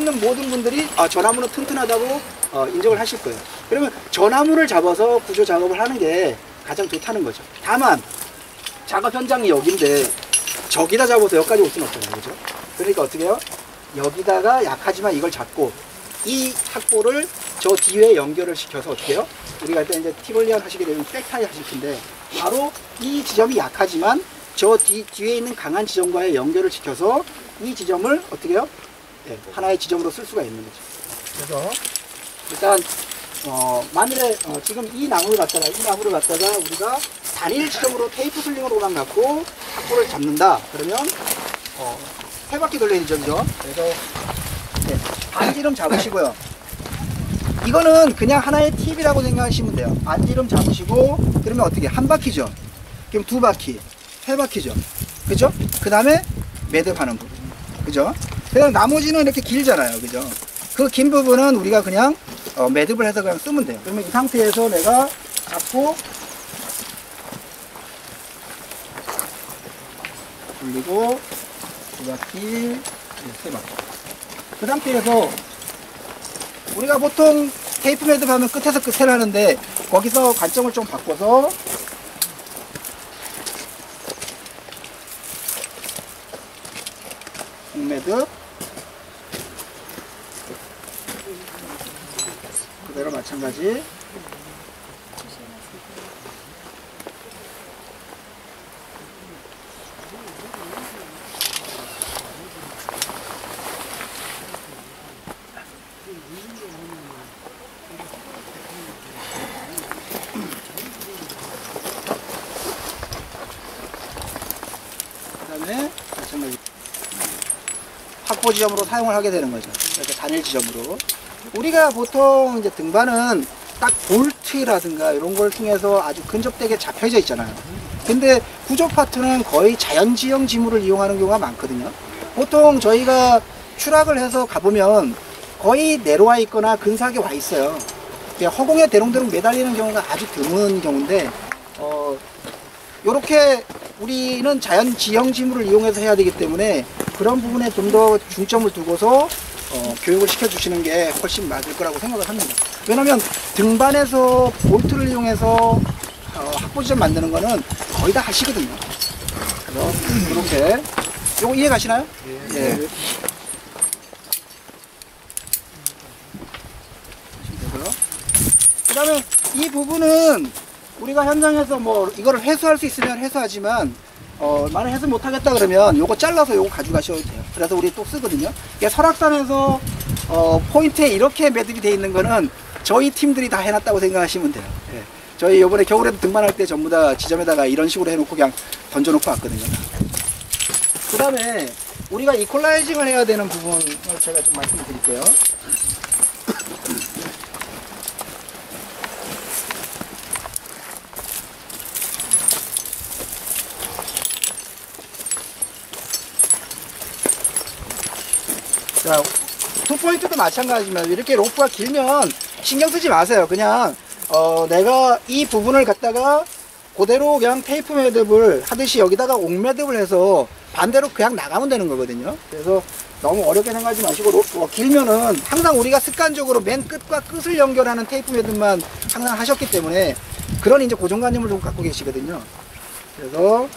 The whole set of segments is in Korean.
있는 모든 분들이 전화문은 튼튼하다고 인정을 하실 거예요. 그러면 전화문을 잡아서 구조 작업을 하는 게 가장 좋다는 거죠. 다만 작업 현장이 여기인데 저기다 잡아서 여기까지 올 수는 없잖아요. 그죠? 그러니까 어떻게 해요? 여기다가 약하지만 이걸 잡고 이 학보를 저 뒤에 연결을 시켜서 어떻게 해요? 우리가 일단 이제 티볼리안 하시게 되면 백타이 하실 텐데 바로 이 지점이 약하지만 저 뒤에 있는 강한 지점과의 연결을 시켜서 이 지점을 어떻게 해요? 네, 하나의 지점으로 쓸 수가 있는 거죠. 그래서 일단 만일에 지금 이 나무를 갖다가 우리가 단일 지점으로 테이프 슬링으로만 갖고 학보를 잡는다. 그러면 세 바퀴 돌려야 되죠, 그죠? 그래서 네, 반지름 잡으시고요. 이거는 그냥 하나의 팁이라고 생각하시면 돼요. 반지름 잡으시고 그러면 어떻게 한 바퀴죠? 그럼 두 바퀴, 세 바퀴죠. 그죠? 그 다음에 매듭하는 부분. 그죠? 그냥 나머지는 이렇게 길잖아요. 그죠? 그 긴 부분은 우리가 그냥 매듭을 해서 그냥 쓰면 돼요. 그러면 이 상태에서 내가 잡고 돌리고 두 바퀴, 세 바퀴. 그 상태에서 우리가 보통 테이프 매듭 하면 끝에서 끝을 하는데 거기서 관점을 좀 바꿔서 매듭 그대로 마찬가지. 그다음에 마찬가지 확보 지점으로 사용을 하게 되는 거죠. 이렇게 단일 지점으로. 우리가 보통 이제 등반은 딱 볼트라든가 이런 걸 통해서 아주 근접되게 잡혀져 있잖아요. 근데 구조 파트는 거의 자연지형 지물을 이용하는 경우가 많거든요. 보통 저희가 추락을 해서 가보면 거의 내려와 있거나 근사하게 와 있어요. 허공에 대롱대롱 매달리는 경우가 아주 드문 경우인데 요렇게 우리는 자연지형 지물을 이용해서 해야 되기 때문에 그런 부분에 좀 더 중점을 두고서 교육을 시켜주시는 게 훨씬 맞을 거라고 생각을 합니다. 왜냐면 등반에서 볼트를 이용해서 학보지점 만드는 거는 거의 다 하시거든요. 그래서 이렇게 요거 이해 가시나요? 예. 그 다음에 이 부분은 우리가 현장에서 뭐 이거를 회수할 수 있으면 회수하지만 만약 회수 못하겠다 그러면 요거 잘라서 요거 가져가셔도 돼요. 그래서 우리 또 쓰거든요. 이게 설악산에서 포인트에 이렇게 매듭이 돼 있는 거는 저희 팀들이 다 해놨다고 생각하시면 돼요. 예. 저희 요번에 겨울에도 등반할 때 전부 다 지점에다가 이런 식으로 해놓고 그냥 던져놓고 왔거든요. 그 다음에 우리가 이퀄라이징을 해야 되는 부분을 제가 좀 말씀드릴게요. 자, 투포인트도 마찬가지지만 이렇게 로프가 길면 신경 쓰지 마세요. 그냥 내가 이 부분을 갖다가 그대로 그냥 테이프 매듭을 하듯이 여기다가 옥 매듭을 해서 반대로 그냥 나가면 되는 거거든요. 그래서 너무 어렵게 생각하지 마시고 길면은 항상 우리가 습관적으로 맨 끝과 끝을 연결하는 테이프 매듭만 항상 하셨기 때문에 그런 이제 고정관념을 좀 갖고 계시거든요. 그래서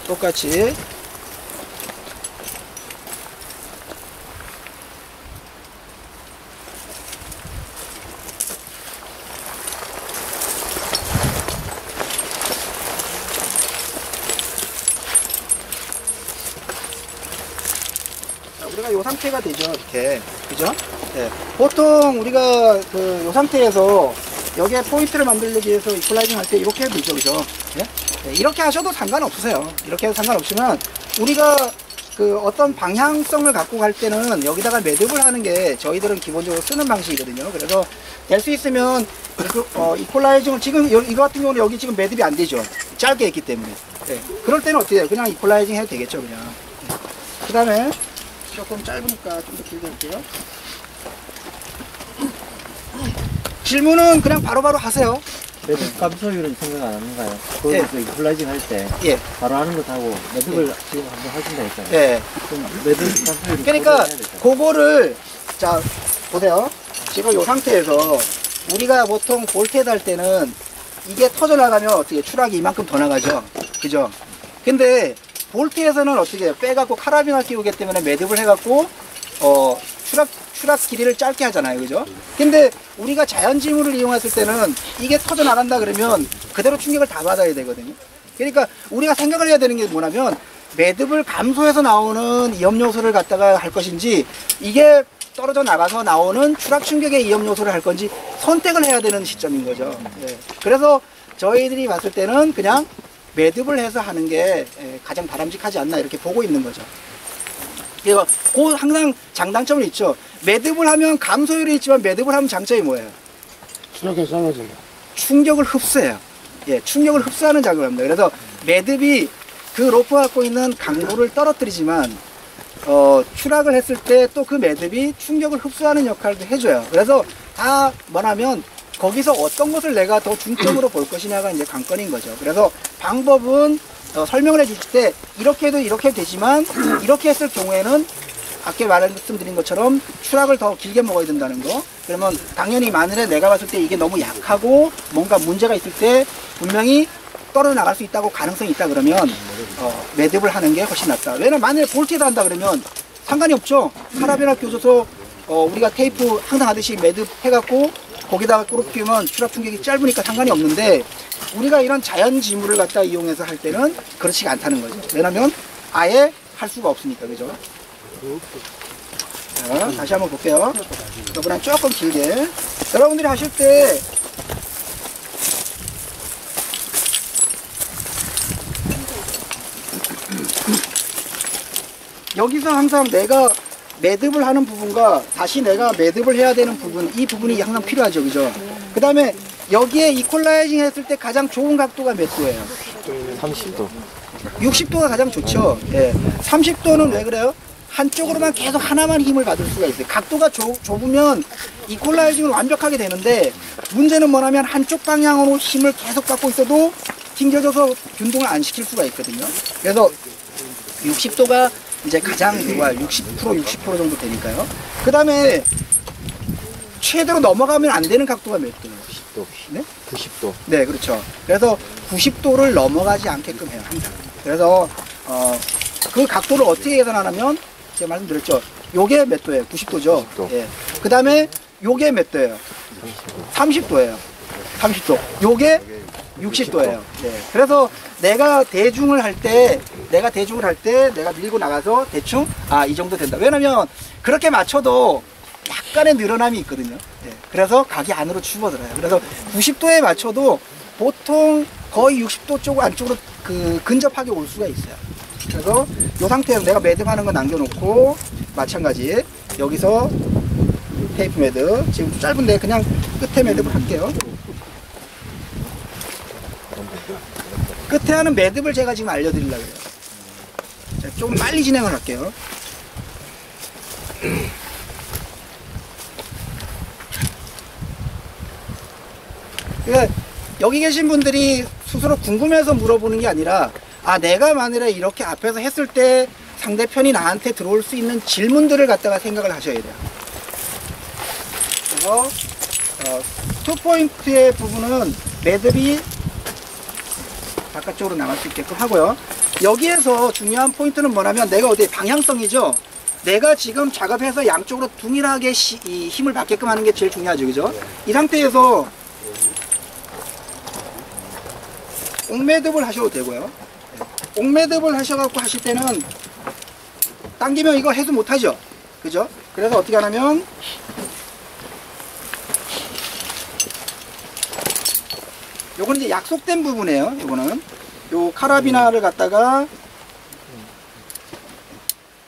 똑같이 우리가 이 상태가 되죠. 이렇게 그죠? 네. 보통 우리가 요 상태에서 여기에 포인트를 만들기 위해서 이퀄라이징 할 때 이렇게 해도 되죠. 그죠? 네? 네, 이렇게 하셔도 상관없으세요. 이렇게 해도 상관없지만 우리가 어떤 방향성을 갖고 갈 때는 여기다가 매듭을 하는 게 저희들은 기본적으로 쓰는 방식이거든요. 그래서 될 수 있으면 이퀄라이징을 지금 이거 같은 경우는 여기 지금 매듭이 안 되죠. 짧게 했기 때문에. 네. 그럴 때는 어떻게 해요? 그냥 이퀄라이징 해도 되겠죠. 그냥. 네. 그 다음에 조금 짧으니까 좀 더 길게 할게요. 질문은 그냥 바로바로 하세요. 매듭 감소율은 생각 안 하는가요? 예. 거기서 폴라이징 할 때 예. 바로 하는 것하고 매듭을 지금 한번 하신다 했잖아요. 예. 그럼 매듭 감소율을 그러니까 그거를 자 보세요. 지금 이 상태에서 우리가 보통 볼트헤드 할 때는 이게 터져 나가면 어떻게 추락이 이만큼 더 나가죠. 그죠? 근데 볼트에서는 어떻게 해요? 빼갖고 카라빈을 끼우기 때문에 매듭을 해갖고 추락 길이를 짧게 하잖아요. 그죠? 근데 우리가 자연지물을 이용했을 때는 이게 터져 나간다 그러면 그대로 충격을 다 받아야 되거든요. 그러니까 우리가 생각을 해야 되는 게 뭐냐면 매듭을 감소해서 나오는 위험 요소를 갖다가 할 것인지 이게 떨어져 나가서 나오는 추락 충격의 위험 요소를 할 건지 선택을 해야 되는 시점인 거죠. 예. 그래서 저희들이 봤을 때는 그냥 매듭을 해서 하는 게 가장 바람직하지 않나 이렇게 보고 있는 거죠. 그래서 그 항상 장단점은 있죠. 매듭을 하면 감소율이 있지만 매듭을 하면 장점이 뭐예요? 추락에 싸워진다. 충격을 흡수해요. 예, 충격을 흡수하는 작용을 합니다. 그래서 매듭이 그 로프가 갖고 있는 강도를 떨어뜨리지만 추락을 했을 때 또 그 매듭이 충격을 흡수하는 역할도 해줘요. 그래서 다 뭐냐면 거기서 어떤 것을 내가 더 중점으로 볼 것이냐가 이제 관건인 거죠. 그래서 방법은 설명을 해줄 때 이렇게 해도 이렇게 되지만 이렇게 했을 경우에는 아까 말씀드린 것처럼 추락을 더 길게 먹어야 된다는 거. 그러면 당연히 만일에 내가 봤을 때 이게 너무 약하고 뭔가 문제가 있을 때 분명히 떨어져 나갈 수 있다고 가능성이 있다 그러면 매듭을 하는 게 훨씬 낫다. 왜냐면 만약에 볼트헤드 한다 그러면 상관이 없죠. 카라비나 껴줘서 우리가 테이프 항상 하듯이 매듭 해갖고 거기다가 꼬르 끼우면 추락 충격이 짧으니까 상관이 없는데 우리가 이런 자연 지물을 갖다 이용해서 할 때는 그렇지가 않다는 거죠. 왜냐면 아예 할 수가 없으니까. 그죠? 자, 다시 한번 볼게요. 이번엔 조금 길게. 여러분들이 하실 때 여기서 항상 내가 매듭을 하는 부분과 다시 내가 매듭을 해야 되는 부분, 이 부분이 항상 필요하죠. 그죠? 그 다음에 여기에 이퀄라이징 했을 때 가장 좋은 각도가 몇 도예요? 30도. 60도가 가장 좋죠. 예. 30도는 왜 그래요? 한쪽으로만 계속 하나만 힘을 받을 수가 있어요. 각도가 좁으면 이퀄라이징을 완벽하게 되는데 문제는 뭐냐면 한쪽 방향으로 힘을 계속 받고 있어도 튕겨져서 균등을 안 시킬 수가 있거든요. 그래서 60도가 이제 가장 좋아요. 60% 정도 되니까요. 그 다음에 최대로 넘어가면 안 되는 각도가 몇 도예요? 90도. 네? 90도. 네, 그렇죠. 그래서 90도를 넘어가지 않게끔 해요, 항상. 그래서 그 각도를 어떻게 계산하냐면 제가 말씀드렸죠. 요게 몇 도예요? 90도죠. 90도. 예. 그 다음에 요게 몇 도예요? 30도예요. 30도. 요게 60도예요. 네. 그래서 내가 대중을 할 때 내가 밀고 나가서 대충 이 정도 된다. 왜냐면 그렇게 맞춰도 약간의 늘어남이 있거든요. 네. 그래서 각이 안으로 추워들어요. 그래서 90도에 맞춰도 보통 거의 60도 쪽 안쪽으로 근접하게 올 수가 있어요. 그래서 이 상태에서 내가 매듭하는 거 남겨놓고 마찬가지 여기서 테이프 매듭 지금 좀 짧은데 그냥 끝에 매듭을 할게요. 끝에 하는 매듭을 제가 지금 알려드리려고 해요. 자, 조금 빨리 진행을 할게요. 그러니까 여기 계신 분들이 스스로 궁금해서 물어보는 게 아니라 내가 만일에 이렇게 앞에서 했을 때 상대편이 나한테 들어올 수 있는 질문들을 갖다가 생각을 하셔야 돼요. 그래서 투포인트의 부분은 매듭이 바깥쪽으로 나갈 수 있게끔 하고요. 여기에서 중요한 포인트는 뭐냐면 내가 어디 방향성이죠. 내가 지금 작업해서 양쪽으로 동일하게 이 힘을 받게끔 하는 게 제일 중요하죠. 그죠? 이 상태에서 옥매듭을 하셔도 되고요. 옥매듭을 하셔갖고 하실 때는 당기면 이거 해도 못하죠. 그죠? 그래서 어떻게 하냐면 요거는 이제 약속된 부분이에요. 요거는 요 카라비나를 갖다가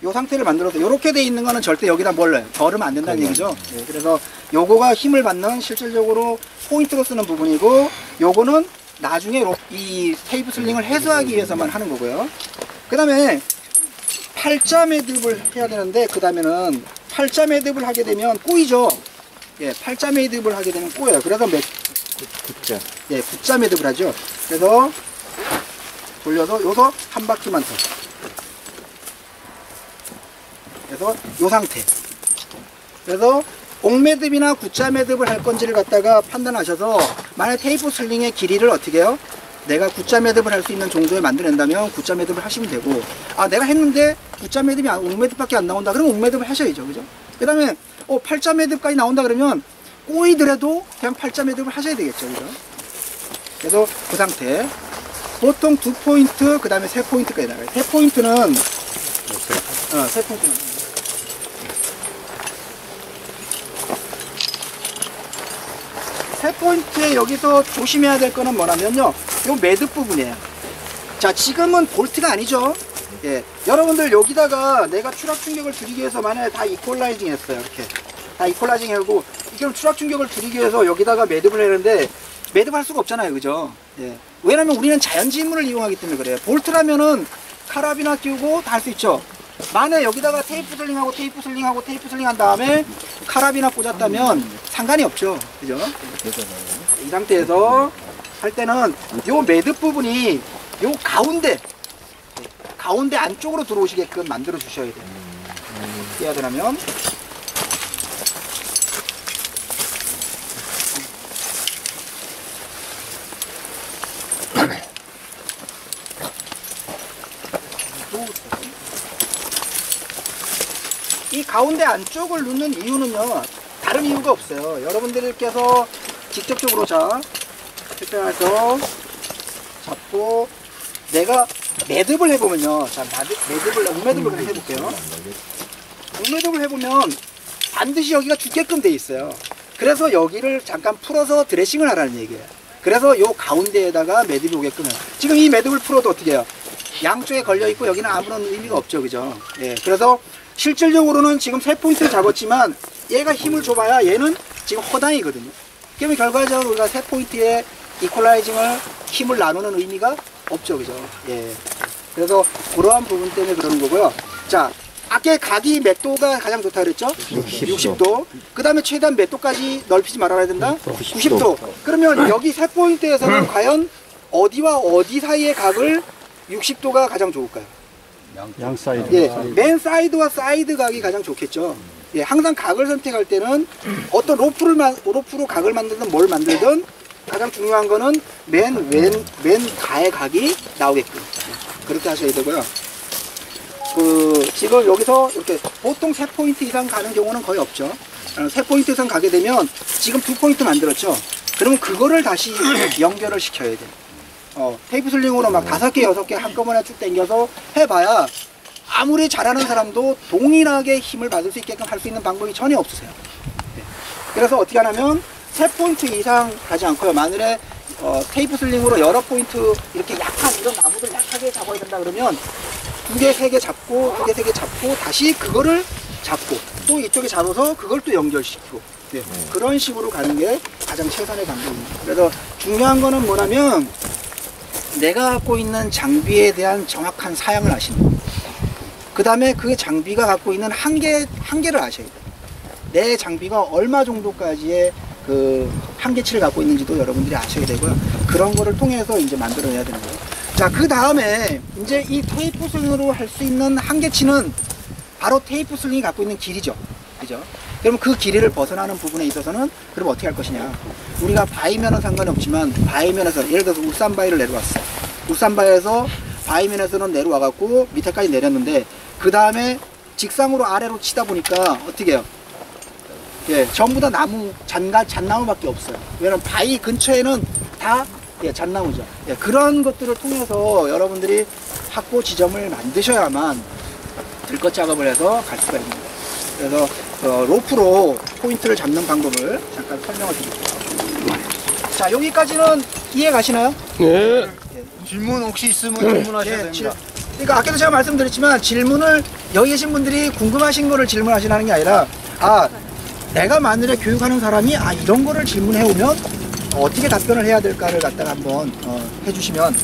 요 상태를 만들어서 요렇게 돼 있는 거는 절대 여기다 몰라요. 덜으면 안 된다는 얘기죠. 네, 그래서 요거가 힘을 받는 실질적으로 포인트로 쓰는 부분이고 요거는 나중에 이 테이프 슬링을 해소하기 위해서만 하는 거고요. 그 다음에 팔자 매듭을 해야 되는데 그 다음에는 팔자 매듭을 하게 되면 꼬이죠. 예, 팔자 매듭을 하게 되면 꼬여요. 그래서 굿자. 예, 굿자 매듭을 하죠. 그래서 돌려서 요서 한 바퀴만 더. 그래서 요 상태. 그래서 옥매듭이나 굿자 매듭을 할 건지를 갖다가 판단하셔서 만약 테이프 슬링의 길이를 어떻게 해요? 내가 굿자 매듭을 할 수 있는 정도에 만들어낸다면 굿자 매듭을 하시면 되고, 아 내가 했는데 굿자 매듭이 옥매듭밖에 안 나온다 그러면 옥매듭을 하셔야죠. 그죠? 그 다음에 팔자 매듭까지 나온다 그러면 꼬이더라도 그냥 팔자 매듭을 하셔야 되겠죠. 그죠? 그래서 그 상태. 보통 2포인트, 그 다음에 3포인트까지 나가요. 3포인트는, 3포인트는. 세 포인트에 여기서 조심해야 될 거는 뭐냐면요. 요 매듭 부분이에요. 자, 지금은 볼트가 아니죠. 예. 여러분들 여기다가 내가 추락 충격을 줄이기 위해서 만약에 다 이퀄라이징 했어요. 이렇게. 다 이퀄라이징 하고, 이게 추락 충격을 줄이기 위해서 여기다가 매듭을 했는데, 매듭할 수가 없잖아요. 그죠? 예. 왜냐면 우리는 자연지문을 이용하기 때문에 그래요. 볼트라면은 카라비나 끼우고 다 할 수 있죠. 만에 여기다가 테이프 슬링하고 테이프 슬링하고 테이프 슬링한 다음에 카라비나 꽂았다면 상관이 없죠. 그죠? 이 상태에서 할 때는 요 매듭 부분이 요 가운데 안쪽으로 들어오시게끔 만들어 주셔야 돼요. 어떻게 해야 되냐면 이 가운데 안쪽을 넣는 이유는요, 다른 이유가 없어요. 여러분들께서 직접적으로 특별해서 잡고 내가 매듭을 해보면요. 자, 옥매듭을 그냥 해볼게요. 옥매듭을 해보면 반드시 여기가 죽게끔 돼 있어요. 그래서 여기를 잠깐 풀어서 드레싱을 하라는 얘기예요. 그래서 요 가운데에다가 매듭이 오게끔 해요. 지금 이 매듭을 풀어도 어떻게 해요? 양쪽에 걸려있고 여기는 아무런 의미가 없죠. 그죠? 예. 그래서 실질적으로는 지금 3포인트를 잡았지만 얘가 힘을 줘봐야 얘는 지금 허당이거든요. 그러면 결과적으로 우리가 3포인트에 이퀄라이징을 힘을 나누는 의미가 없죠. 그죠? 예. 그래서 그러한 부분 때문에 그러는 거고요. 자, 아까 각이 몇 도가 가장 좋다 그랬죠? 60도. 그 다음에 최대한 몇 도까지 넓히지 말아야 된다? 90도. 그러면 여기 3포인트에서는 과연 어디와 어디 사이의 각을 60도가 가장 좋을까요? 양 사이드. 예, 맨 사이드와 사이드 각이 가장 좋겠죠. 예, 항상 각을 선택할 때는 어떤 로프로 각을 만들든 뭘 만들든 가장 중요한 거는 맨 가의 각이 나오게끔. 그렇게 하셔야 되고요. 지금 여기서 이렇게 보통 3포인트 이상 가는 경우는 거의 없죠. 3포인트 이상 가게 되면 지금 2포인트 만들었죠. 그러면 그거를 다시 연결을 시켜야 돼요. 테이프 슬링으로 막 5개, 6개 한꺼번에 쭉 당겨서 해봐야 아무리 잘하는 사람도 동일하게 힘을 받을 수 있게끔 할 수 있는 방법이 전혀 없으세요. 네. 그래서 어떻게 하냐면 3포인트 이상 가지 않고요. 만일에 테이프 슬링으로 여러 포인트 이렇게 약한 이런 나무들 약하게 잡아야 된다 그러면 2개, 3개 잡고 2개, 3개 잡고 다시 그거를 잡고 또 이쪽에 잡아서 그걸 또 연결시키고 네. 그런 식으로 가는 게 가장 최선의 방법입니다. 그래서 중요한 거는 뭐냐면 내가 갖고 있는 장비에 대한 정확한 사양을 아시는 거예요. 그 다음에 그 장비가 갖고 있는 한계를 아셔야 돼요. 내 장비가 얼마 정도까지의 그 한계치를 갖고 있는지도 여러분들이 아셔야 되고요. 그런 거를 통해서 이제 만들어내야 되는 거예요. 자, 그 다음에 이제 이 테이프 슬링으로 할 수 있는 한계치는 바로 테이프 슬링이 갖고 있는 길이죠. 그죠? 그럼 그 길이를 벗어나는 부분에 있어서는 그럼 어떻게 할 것이냐. 우리가 바위면은 상관이 없지만 바위면에서 예를 들어서 울산 바위를 내려왔어. 울산 바위에서 바위면에서는 내려와갖고 밑에까지 내렸는데 그 다음에 직상으로 아래로 치다 보니까 어떻게 해요? 예, 전부 다 나무, 잣나무밖에 없어요. 왜냐면 바위 근처에는 다 잣나무죠. 예, 그런 것들을 통해서 여러분들이 확보 지점을 만드셔야만 들것 작업을 해서 갈 수가 있는 거예요. 그래서 로프로 포인트를 잡는 방법을 잠깐 설명을 드릴게요. 자, 여기까지는 이해 가시나요? 네. 질문 혹시 있으면 질문하셔야 됩니다. 그러니까 아까도 제가 말씀드렸지만 질문을 여기 계신 분들이 궁금하신 거를 질문하시는 게 아니라 내가 만일에 교육하는 사람이 이런 거를 질문해 오면 어떻게 답변을 해야 될까를 갖다가 한번 해주시면